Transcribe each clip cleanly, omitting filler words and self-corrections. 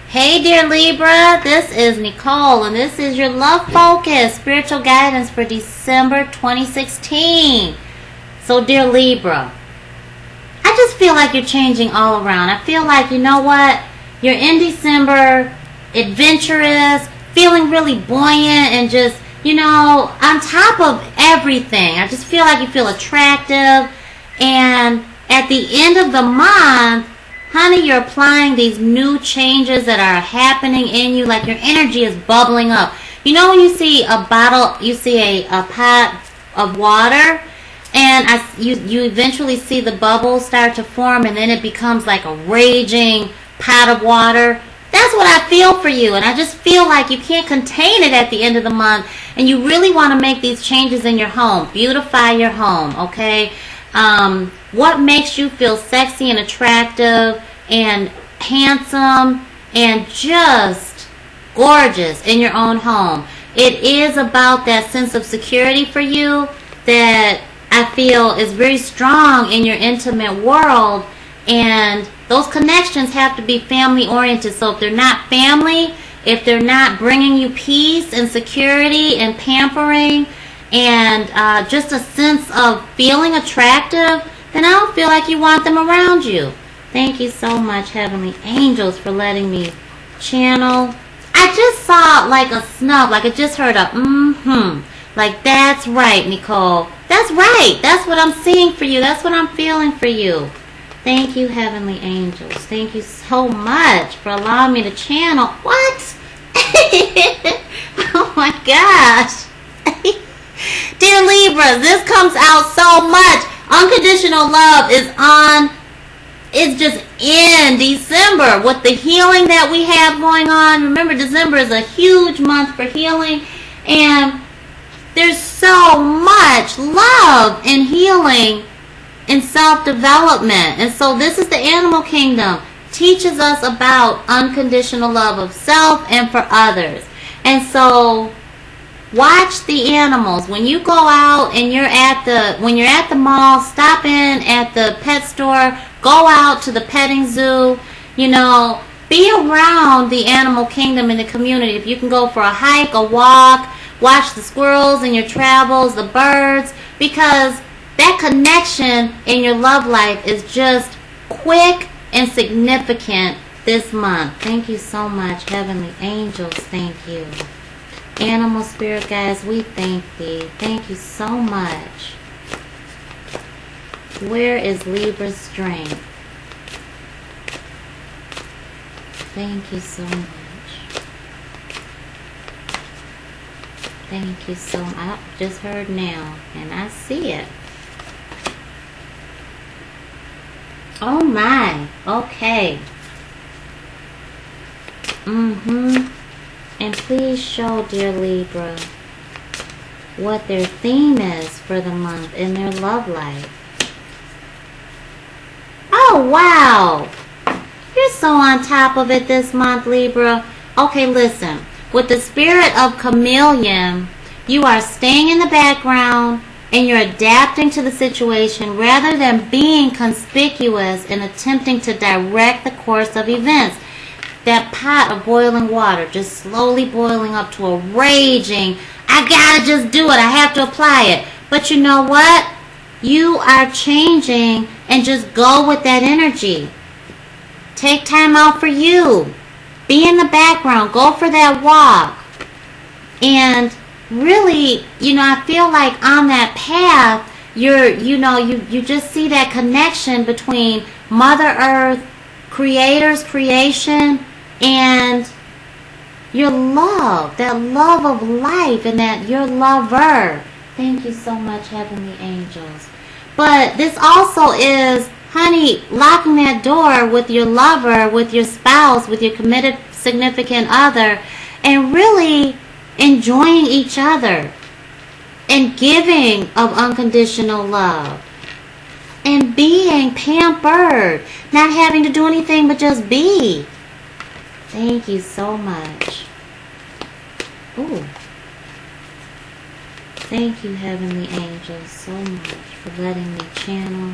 Hey dear Libra, this is Nicole and this is your love focus, spiritual guidance for December 2016. So dear Libra, I just feel like you're changing all around. I feel like, you know what, you're in December, adventurous, feeling really buoyant and just, you know, on top of everything. I just feel like you feel attractive, and at the end of the month, honey, you're applying these new changes that are happening in you, like your energy is bubbling up. You know when you see a bottle, you see a pot of water, and you eventually see the bubbles start to form, and then it becomes like a raging pot of water? That's what I feel for you, and I just feel like you can't contain it at the end of the month, and you really want to make these changes in your home. Beautify your home, okay? What makes you feel sexy and attractive and handsome and just gorgeous in your own home? It is about that sense of security for you that I feel is very strong in your intimate world, and those connections have to be family oriented. So if they're not family, if they're not bringing you peace and security and pampering and just a sense of feeling attractive, then I don't feel like you want them around you. Thank you so much, Heavenly Angels, for letting me channel. I just saw like a snub, like I just heard a like, that's right, Nicole. That's right. That's what I'm seeing for you. That's what I'm feeling for you. Thank you, Heavenly Angels. Thank you so much for allowing me to channel. What? Oh my gosh. Dear Libra, this comes out so much. Unconditional love is on. It's just in December with the healing that we have going on. Remember, December is a huge month for healing, and there's so much love and healing and self-development. And so this is the animal kingdom. Teaches us about unconditional love of self and for others. And so watch the animals. When you go out and you're at the mall, stop in at the pet store, go out to the petting zoo, you know, be around the animal kingdom in the community. If you can go for a hike, a walk, watch the squirrels in your travels, the birds, because that connection in your love life is just quick and significant this month. Thank you so much, Heavenly Angels. Thank you. Animal spirit guides, we thank thee. Thank you so much. Where is Libra's strength? Thank you so much. Thank you so much. I just heard now, and I see it. Oh my. Okay. And please show, dear Libra, what their theme is for the month in their love life. Oh, wow. You're so on top of it this month, Libra. Okay, listen. With the spirit of chameleon, you are staying in the background and you're adapting to the situation rather than being conspicuous and attempting to direct the course of events. That pot of boiling water just slowly boiling up to a raging, I gotta just do it, I have to apply it. But you know what? You are changing, and just go with that energy. Take time out for you. Be in the background. Go for that walk. And really, you know, I feel like on that path, you just see that connection between Mother Earth, Creator's creation, and your love, that love of life, and that your lover. Thank you so much, Heavenly Angels. But this also is, honey, locking that door with your lover, with your spouse, with your committed significant other, and really enjoying each other and giving of unconditional love and being pampered, not having to do anything but just be. Thank you so much. Ooh. Thank you, Heavenly Angels, so much for letting me channel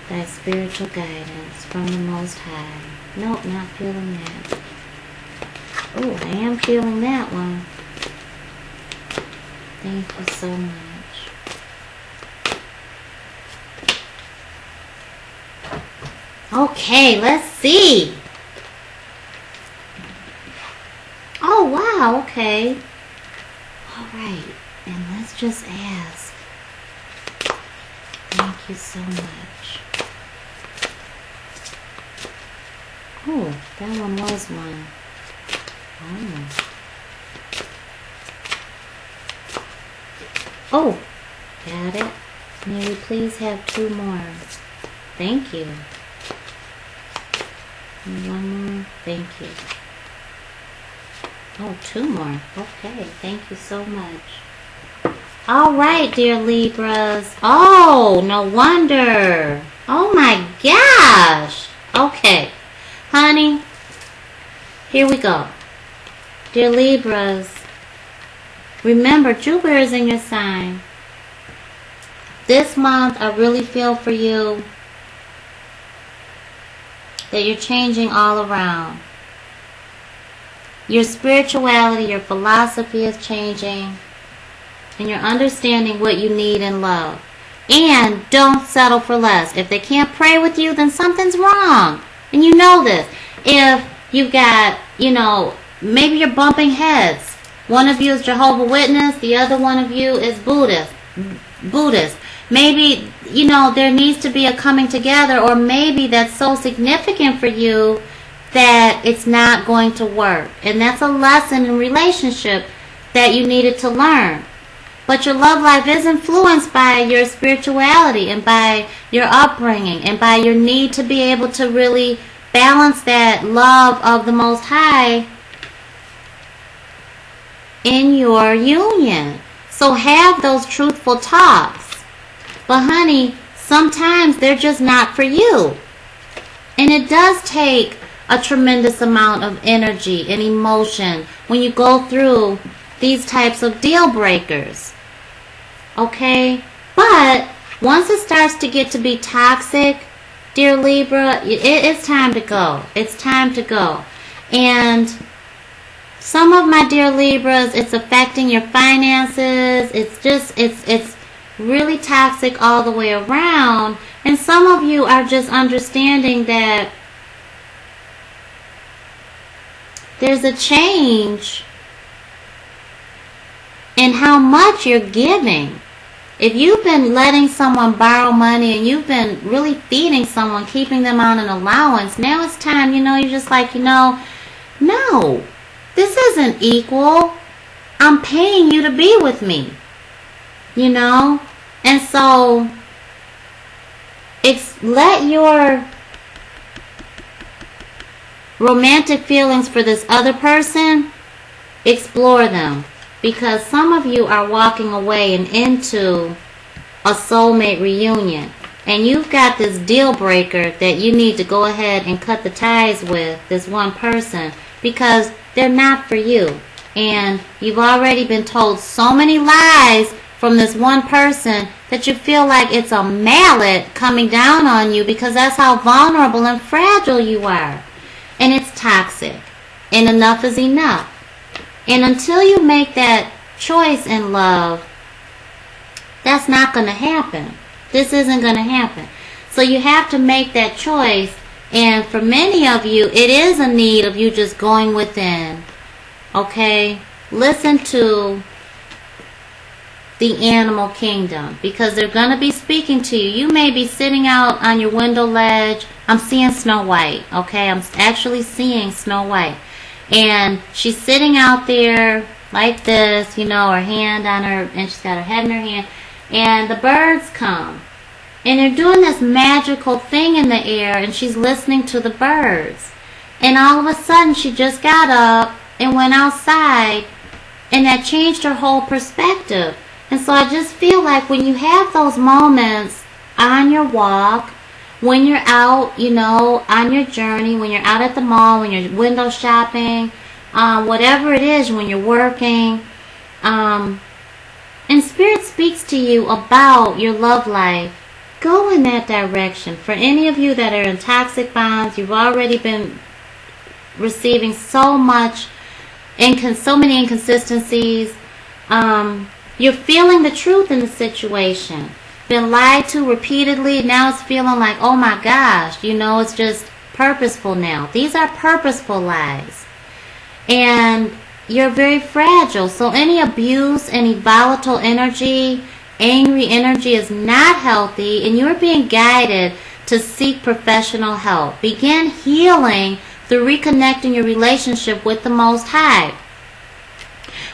thy spiritual guidance from the Most High. Nope, not feeling that. Oh, I am feeling that one. Thank you so much. Okay, let's see. Oh, wow, okay. Alright, and let's just ask. Thank you so much. Oh, that one was one. Oh, got it. May we please have 2 more? Thank you. And 1 more. Thank you. Oh, 2 more. Okay, thank you so much. All right, dear Libras. Oh, no wonder. Oh my gosh. Okay, honey, here we go. Dear Libras, remember, Jupiter is in your sign. This month, I really feel for you that you're changing all around. Your spirituality, your philosophy is changing, and you're understanding what you need in love. And don't settle for less. If they can't pray with you, then something's wrong. And you know this. If you've got, maybe you're bumping heads. One of you is Jehovah's Witness, the other one of you is Buddhist. Maybe, there needs to be a coming together, or maybe that's so significant for you that it's not going to work. And that's a lesson in relationship that you needed to learn. But your love life is influenced by your spirituality and by your upbringing and by your need to be able to really balance that love of the Most High in your union. So have those truthful talks. But honey, sometimes they're just not for you. And it does take a tremendous amount of energy and emotion when you go through these types of deal breakers. Okay? But once it starts to get to be toxic, dear Libra, it's time to go. It's time to go. And some of my dear Libras, it's affecting your finances. It's really toxic all the way around. And some of you are just understanding that there's a change in how much you're giving. If you've been letting someone borrow money and you've been really feeding someone, keeping them on an allowance, now it's time, you're just like, no, this isn't equal. I'm paying you to be with me, And so, let your romantic feelings for this other person, explore them. Because some of you are walking away and into a soulmate reunion. And you've got this deal breaker that you need to go ahead and cut the ties with, this one person, because they're not for you. And you've already been told so many lies from this one person that you feel like it's a mallet coming down on you, because that's how vulnerable and fragile you are. And it's toxic. And enough is enough. And until you make that choice in love, that's not going to happen. This isn't going to happen. So you have to make that choice. And for many of you, it is a need of you just going within. Okay? Listen to the animal kingdom, because they're going to be speaking to you. You may be sitting out on your window ledge. I'm seeing Snow White. Okay? I'm actually seeing Snow White. And she's sitting out there like this, her hand on her, and she's got her head in her hand. And the birds come. And they're doing this magical thing in the air, and she's listening to the birds. And all of a sudden, she just got up and went outside, and that changed her whole perspective. And so I just feel like when you have those moments on your walk, when you're out, on your journey, when you're out at the mall, when you're window shopping, whatever it is, when you're working, and Spirit speaks to you about your love life, go in that direction. For any of you that are in toxic bonds, you've already been receiving so much so many inconsistencies. You're feeling the truth in the situation. Been lied to repeatedly. Now it's feeling like, oh my gosh, it's just purposeful now. These are purposeful lies. And you're very fragile. So any abuse, any volatile energy, angry energy is not healthy, and you're being guided to seek professional help. Begin healing through reconnecting your relationship with the Most High.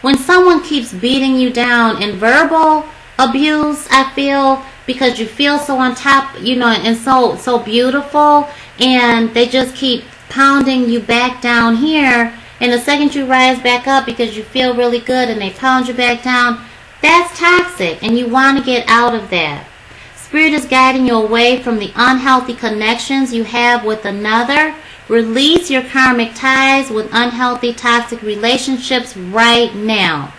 When someone keeps beating you down in verbal abuse, I feel, because you feel so on top, and so beautiful, and they just keep pounding you back down here, and the second you rise back up because you feel really good and they pound you back down, that's toxic, and you want to get out of that. Spirit is guiding you away from the unhealthy connections you have with another. Release your karmic ties with unhealthy, toxic relationships right now.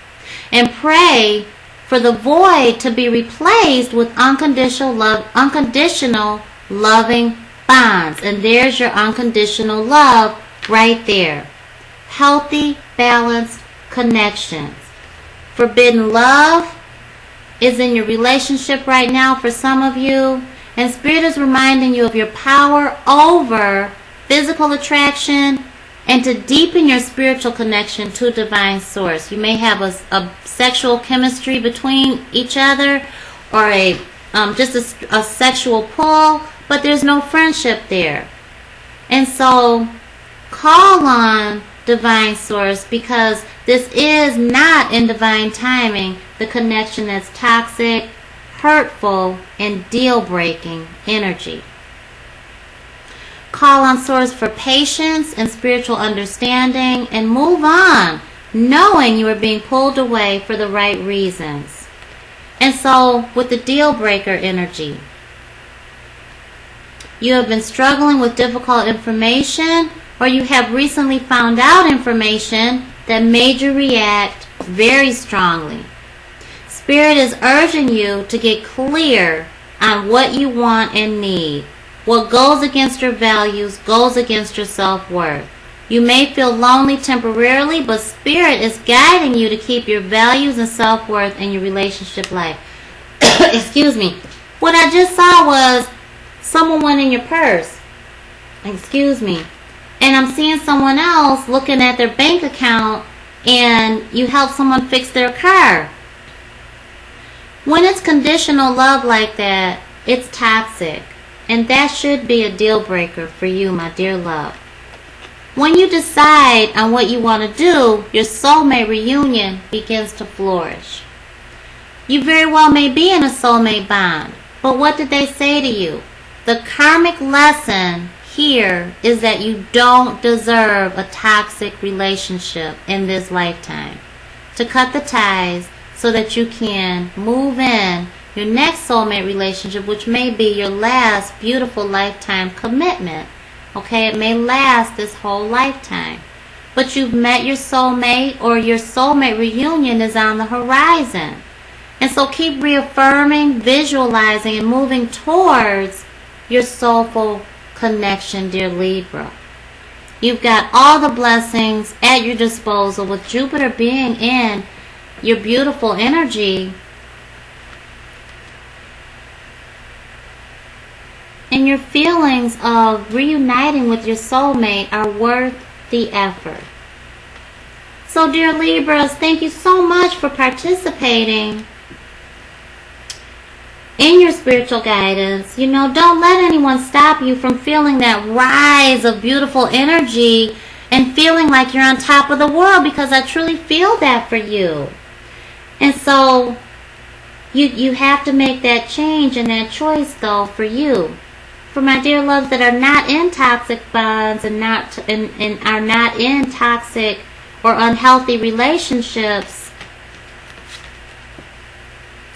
And pray for the void to be replaced with unconditional loving bonds. And there's your unconditional love right there. Healthy, balanced connections. Forbidden love is in your relationship right now for some of you. And Spirit is reminding you of your power over physical attraction and to deepen your spiritual connection to Divine Source. You may have a sexual chemistry between each other, or just a sexual pull, but there's no friendship there. And so call on Divine Source, because this is not in divine timing the connection that's toxic, hurtful, and deal-breaking energy. Call on Source for patience and spiritual understanding, and move on, knowing you are being pulled away for the right reasons. And so, with the deal breaker energy, you have been struggling with difficult information, or you have recently found out information that made you react very strongly. Spirit is urging you to get clear on what you want and need. What goes against your values goes against your self-worth. You may feel lonely temporarily, but Spirit is guiding you to keep your values and self-worth in your relationship life. Excuse me. What I just saw was someone went in your purse. Excuse me. And I'm seeing someone else looking at their bank account, and you help someone fix their car. When it's conditional love like that, it's toxic. And that should be a deal breaker for you, my dear love. When you decide on what you want to do, your soulmate reunion begins to flourish. You very well may be in a soulmate bond, but what did they say to you? The karmic lesson here is that you don't deserve a toxic relationship in this lifetime. To cut the ties so that you can move in your next soulmate relationship, which may be your last beautiful lifetime commitment. Okay, it may last this whole lifetime. But you've met your soulmate, or your soulmate reunion is on the horizon. And so keep reaffirming, visualizing, and moving towards your soulful connection, dear Libra. You've got all the blessings at your disposal, with Jupiter being in your beautiful energy. And your feelings of reuniting with your soulmate are worth the effort. So, dear Libras, thank you so much for participating in your spiritual guidance. Don't let anyone stop you from feeling that rise of beautiful energy and feeling like you're on top of the world, because I truly feel that for you. And so, you have to make that change and that choice, though, for you. For my dear loves that are not in toxic bonds and are not in toxic or unhealthy relationships,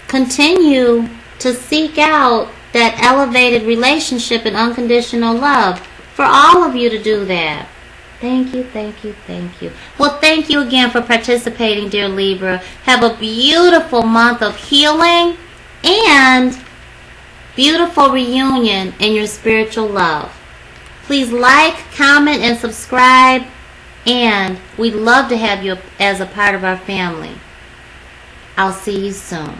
continue to seek out that elevated relationship and unconditional love. For all of you to do that. Thank you, thank you, thank you. Well, thank you again for participating, dear Libra. Have a beautiful month of healing and beautiful reunion in your spiritual love. Please like, comment, and subscribe. And we'd love to have you as a part of our family. I'll see you soon.